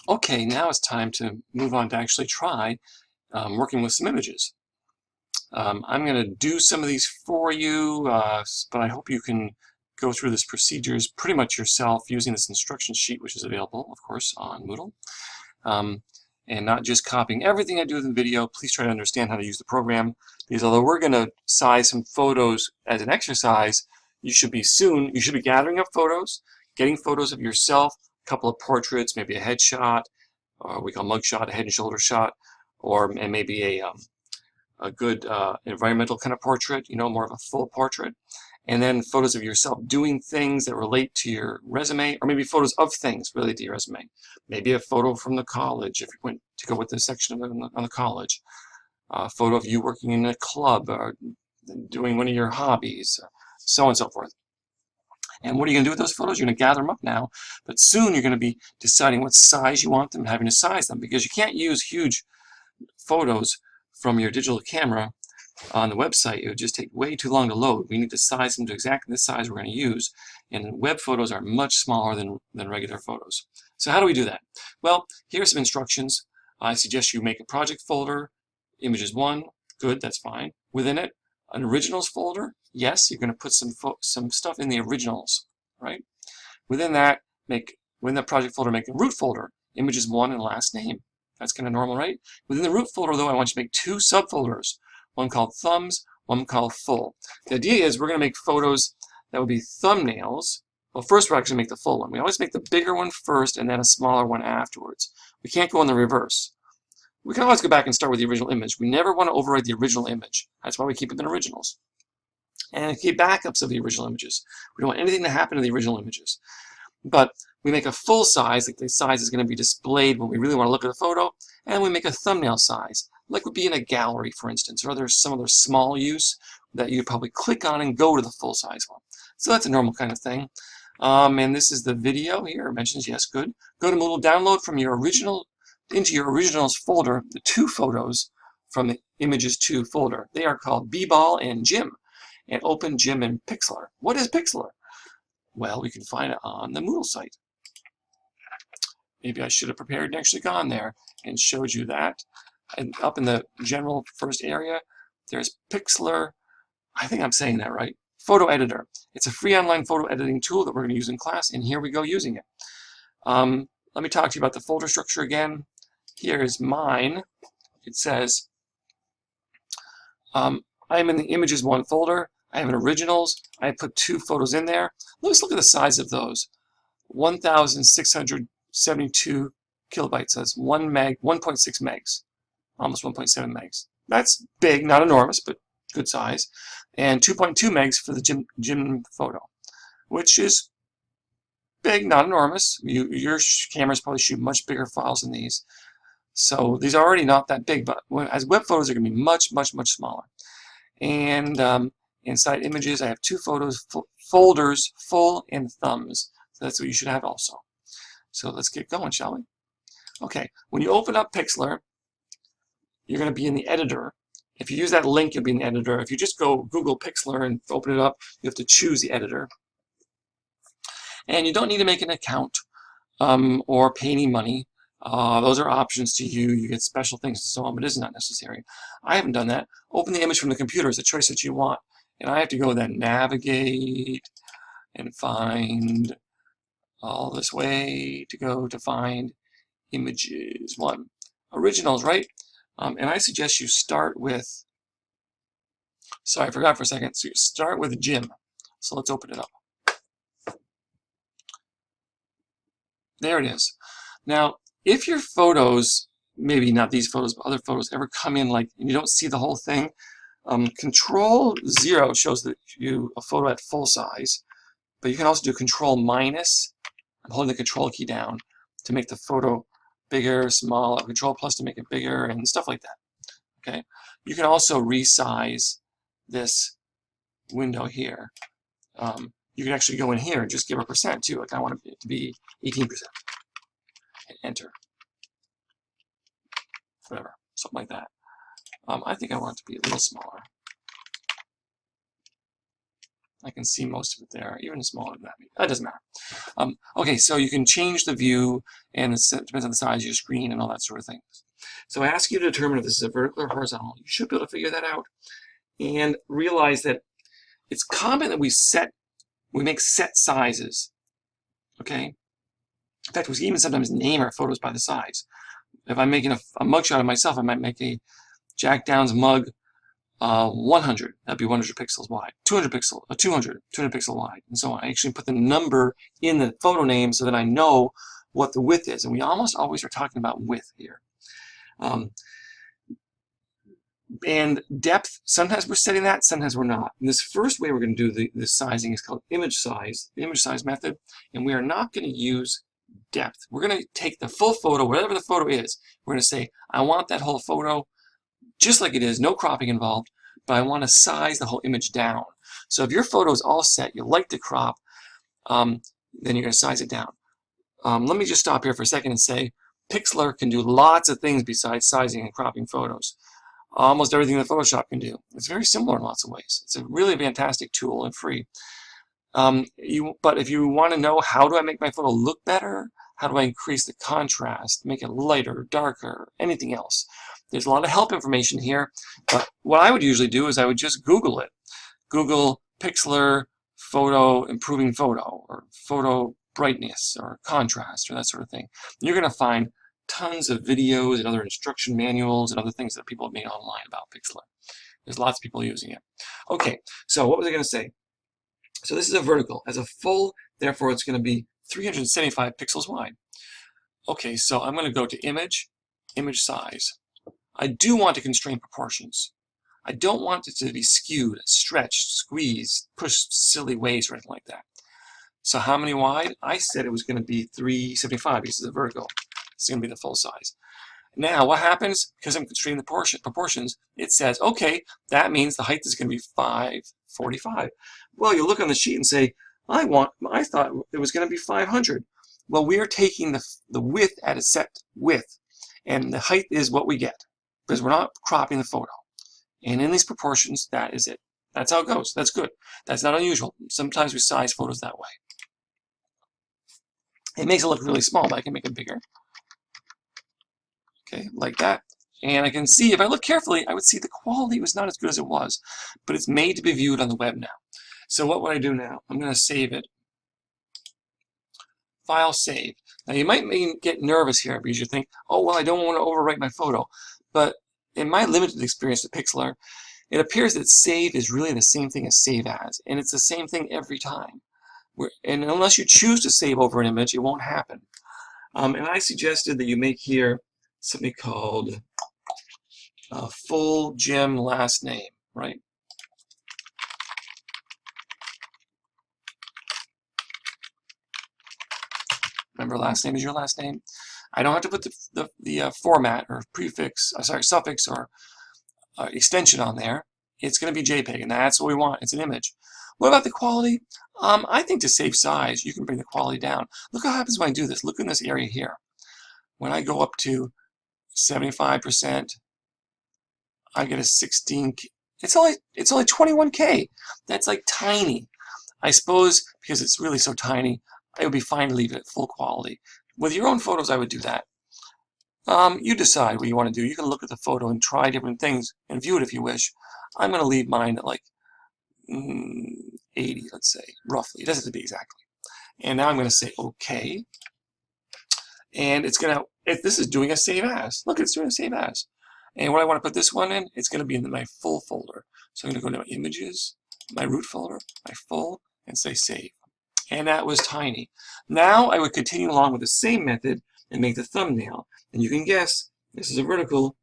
Okay, now it's time to move on to actually try working with some images. I'm going to do some of these for you, but I hope you can go through this procedures pretty much yourself using this instruction sheet, which is available, of course, on Moodle. And not just copying everything I do in the video. Please try to understand how to use the program, because although we're going to size some photos as an exercise, you should be gathering up photos, getting photos of yourself, a couple of portraits, maybe a headshot, or we call mugshot, a head and shoulder shot, and maybe a good environmental kind of portrait, more of a full portrait. And then photos of yourself doing things that relate to your resume, or maybe photos of things related to your resume. Maybe a photo from the college, if you went to go with this section on the college. A photo of you working in a club, or doing one of your hobbies, so on and so forth. And what are you going to do with those photos? You're going to gather them up now, but soon you're going to be deciding what size you want them and having to size them, because you can't use huge photos from your digital camera on the website. It would just take way too long to load. We need to size them to exactly the size we're going to use, and web photos are much smaller than regular photos. So how do we do that? Well, here's some instructions. I suggest you make a project folder, Images1, good, that's fine. Within it, an originals folder. Yes, you're going to put some stuff in the originals, right? Within that project folder, make a root folder, Images1 and last name. That's kind of normal, right? Within the root folder, though, I want you to make two subfolders, one called thumbs, one called full. The idea is we're going to make photos that would be thumbnails. Well, first we're actually going to make the full one. We always make the bigger one first and then a smaller one afterwards. We can't go in the reverse. We can always go back and start with the original image. We never want to overwrite the original image. That's why we keep them in originals. And keep backups of the original images. We don't want anything to happen to the original images. But we make a full size, like the size is going to be displayed when we really want to look at the photo, and we make a thumbnail size, like would be in a gallery, for instance, or some other small use that you'd probably click on and go to the full size one. So that's a normal kind of thing. And this is the video here. It mentions, yes, good. Go to Moodle, download from your original, into your originals folder, the two photos from the Images2 folder. They are called B-Ball and Jim. And open Jim in Pixlr. What is Pixlr? Well, we can find it on the Moodle site. Maybe I should have prepared and actually gone there and showed you that. And up in the general first area, there's Pixlr. I think I'm saying that right. Photo editor. It's a free online photo editing tool that we're going to use in class, and here we go using it. Let me talk to you about the folder structure again. Here is mine. It says I'm in the Images1 folder. I have an originals. I put two photos in there. Let's look at the size of those. 1,672 kilobytes. That's 1.6 megs, almost 1.7 megs. That's big, not enormous, but good size. And 2.2 megs for the Jim photo, which is big, not enormous. Your cameras probably shoot much bigger files than these. So these are already not that big, but as web photos are going to be much, much, much smaller. And inside images, I have two folders, full and thumbs. So that's what you should have also. So let's get going, shall we? Okay, when you open up Pixlr, you're going to be in the editor. If you use that link, you'll be in the editor. If you just go Google Pixlr and open it up, you have to choose the editor. And you don't need to make an account or pay any money. Those are options to you. You get special things and so on, but it is not necessary. I haven't done that. Open the image from the computer is a choice that you want. And I have to go then navigate and find all this way to go to find Images1. Originals, right? And I suggest you start with, sorry, I forgot for a second. So you start with Jim. So let's open it up. There it is. Now, if your photos, maybe not these photos, but other photos, ever come in like, and you don't see the whole thing, Control 0 shows that a photo at full size, but you can also do Control minus. I'm holding the Control key down to make the photo bigger, smaller, Control plus to make it bigger, and stuff like that. Okay. You can also resize this window here. You can actually go in here and just give a percent too. Like I want it to be 18%. Hit enter. Whatever, something like that. I think I want it to be a little smaller. I can see most of it there, even smaller than that. That doesn't matter. Okay, so you can change the view, and it depends on the size of your screen and all that sort of thing. So I ask you to determine if this is a vertical or horizontal. You should be able to figure that out and realize that it's common that we make set sizes. Okay? In fact, we even sometimes name our photos by the size. If I'm making a mugshot of myself, I might make a Jack Downs mug 100. That'd be 100 pixels wide. 200 pixel wide, and so on. I actually put the number in the photo name so that I know what the width is. And we almost always are talking about width here. And depth, sometimes we're setting that, sometimes we're not. And this first way we're going to do the sizing is called image size, the image size method. And we are not going to use depth. We're going to take the full photo, whatever the photo is. We're going to say, I want that whole photo just like it is, no cropping involved, but I want to size the whole image down. So if your photo is all set, you like to crop, then you're going to size it down. Let me just stop here for a second and say, Pixlr can do lots of things besides sizing and cropping photos. Almost everything that Photoshop can do. It's very similar in lots of ways. It's a really fantastic tool and free. But if you want to know how do I make my photo look better, how do I increase the contrast, make it lighter, darker, anything else, there's a lot of help information here. But what I would usually do is I would just Google it. Google Pixlr photo, improving photo, or photo brightness, or contrast, or that sort of thing. And you're going to find tons of videos and other instruction manuals and other things that people have made online about Pixlr. There's lots of people using it. Okay, so what was I going to say? So this is a vertical. As a full, therefore it's going to be 375 pixels wide. Okay, so I'm going to go to image size. I do want to constrain proportions. I don't want it to be skewed, stretched, squeezed, pushed silly ways or anything like that. So how many wide? I said it was going to be 375 because it's a vertical. It's going to be the full size. Now what happens? Because I'm constraining the proportions, it says, okay, that means the height is going to be 545. Well, you look on the sheet and say, I thought it was going to be 500. Well, we are taking the width at a set width, and the height is what we get, because we're not cropping the photo. And in these proportions, that is it. That's how it goes. That's good. That's not unusual. Sometimes we size photos that way. It makes it look really small, but I can make it bigger. Okay, like that. And I can see, if I look carefully, I would see the quality was not as good as it was, but it's made to be viewed on the web now. So what would I do now? I'm going to save it. File, save. Now you might get nervous here because you think, oh, well, I don't want to overwrite my photo. But in my limited experience with Pixlr, it appears that save is really the same thing as save as, and it's the same thing every time. And unless you choose to save over an image, it won't happen. And I suggested that you make here something called full gem last name, right? Remember, last name is your last name. I don't have to put the format or prefix, suffix or extension on there. It's going to be JPEG, and that's what we want. It's an image. What about the quality? I think to save size, you can bring the quality down. Look what happens when I do this. Look in this area here. When I go up to 75%, I get a 16. It's only 21K. That's like tiny. I suppose because it's really so tiny, it would be fine to leave it at full quality. With your own photos, I would do that. You decide what you want to do. You can look at the photo and try different things and view it if you wish. I'm going to leave mine at like 80, let's say, roughly. It doesn't have to be exactly. And now I'm going to say OK. And it's going to, this is doing a save as. Look, it's doing a save as. And when I want to put this one in, it's going to be in my full folder. So I'm going to go to my images, my root folder, my full, and say save. And that was tiny. Now I would continue along with the same method and make the thumbnail. And you can guess, this is a vertical.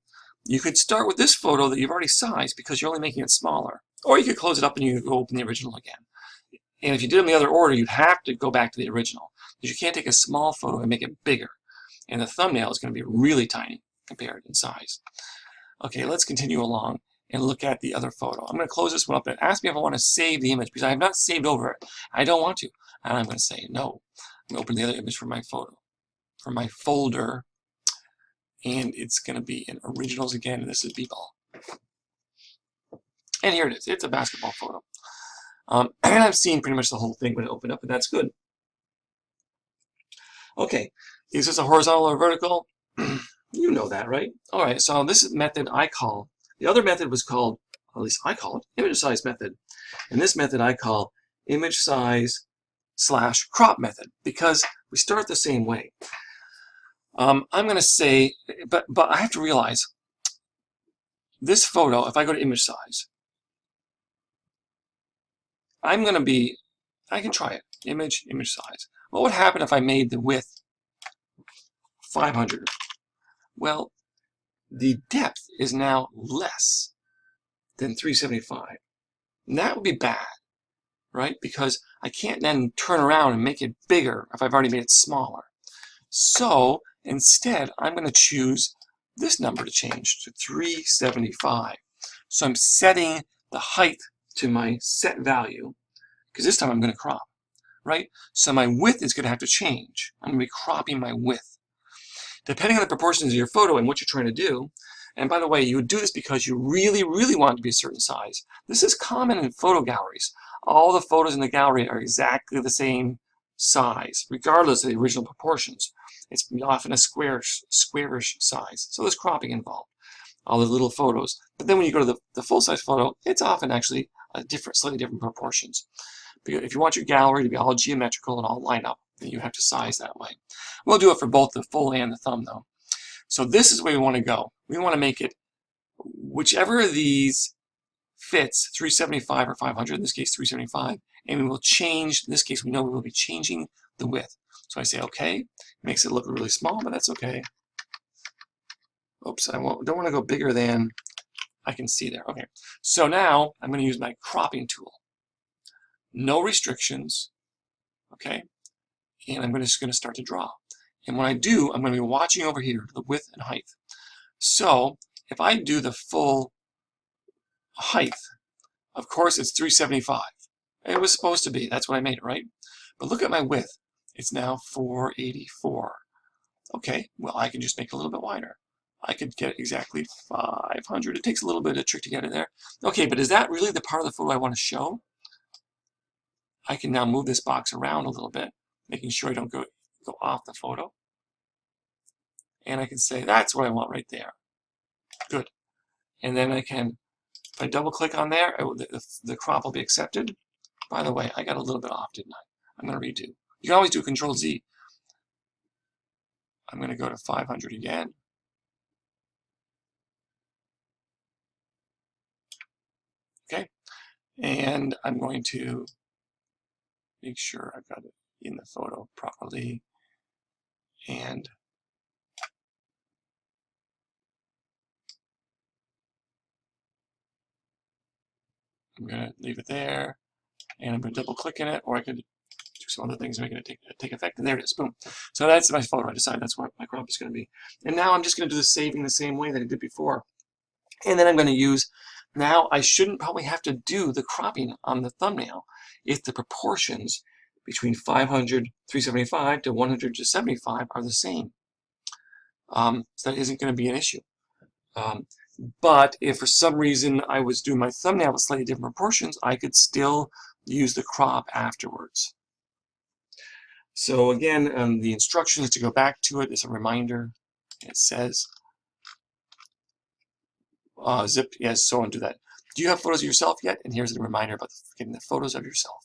You could start with this photo that you've already sized because you're only making it smaller. Or you could close it up and you could go open the original again. And if you did it in the other order, you'd have to go back to the original. Because you can't take a small photo and make it bigger. And the thumbnail is going to be really tiny compared in size. Okay, let's continue along and look at the other photo. I'm going to close this one up and ask me if I want to save the image because I have not saved over it. I don't want to. And I'm going to say no. I'm going to open the other image for my photo, for my folder. And it's going to be in originals again. And this is b-ball. And here it is. It's a basketball photo. And I've seen pretty much the whole thing when it opened up, and that's good. Okay, is this a horizontal or vertical? You know that, right? All right, so this method I call, the other method was called, at least I call it, image size method. And this method I call image size / crop method, because we start the same way. I'm going to say, but I have to realize, this photo, if I go to image size, I'm going to be, I can try it, image size. What would happen if I made the width 500? Well, the depth is now less than 375. And that would be bad, right? Because I can't then turn around and make it bigger if I've already made it smaller. So instead, I'm going to choose this number to change to 375. So I'm setting the height to my set value, because this time I'm going to crop, right? So my width is going to have to change. I'm going to be cropping my width. Depending on the proportions of your photo and what you're trying to do, and by the way, you would do this because you really, really want it to be a certain size. This is common in photo galleries. All the photos in the gallery are exactly the same size, regardless of the original proportions. It's often a squarish size. So there's cropping involved, all the little photos. But then when you go to the full-size photo, it's often actually a slightly different proportions. Because if you want your gallery to be all geometrical and all line up, then you have to size that way. We'll do it for both the full and the thumb, though. So this is where we want to go. We want to make it whichever of these fits, 375 or 500, in this case 375, and we will change, in this case we know we will be changing the width. So I say okay, it makes it look really small, but that's okay. Oops, I don't want to go bigger than I can see there. Okay, so now I'm going to use my cropping tool. No restrictions, okay, and I'm just going to start to draw. And when I do, I'm going to be watching over here, the width and height. So if I do the full height, of course it's 375. It was supposed to be, that's what I made it, right? But look at my width. It's now 484. Okay, well I can just make it a little bit wider. I could get exactly 500. It takes a little bit of trick to get it there. Okay, but is that really the part of the photo I want to show? I can now move this box around a little bit, making sure I don't go off the photo. And I can say, that's what I want right there. Good. And then I can, if I double click on there, the crop will be accepted. By the way, I got a little bit off, didn't I? I'm going to redo. You can always do Control Z. I'm going to go to 500 again. Okay. And I'm going to make sure I've got it in the photo properly. And I'm going to leave it there. And I'm going to double click in it, or I could do some other things to make it take effect. And there it is. Boom. So that's my photo. I decided that's what my crop is going to be. And now I'm just going to do the saving the same way that I did before. And then I'm going to use, now I shouldn't probably have to do the cropping on the thumbnail if the proportions between 500, 375 to 100 to 75 are the same. So that isn't going to be an issue. But if for some reason I was doing my thumbnail with slightly different proportions, I could still use the crop afterwards. So again, the instructions to go back to it is a reminder. It says, zip, yes, so undo that. Do you have photos of yourself yet? And here's a reminder about getting the photos of yourself.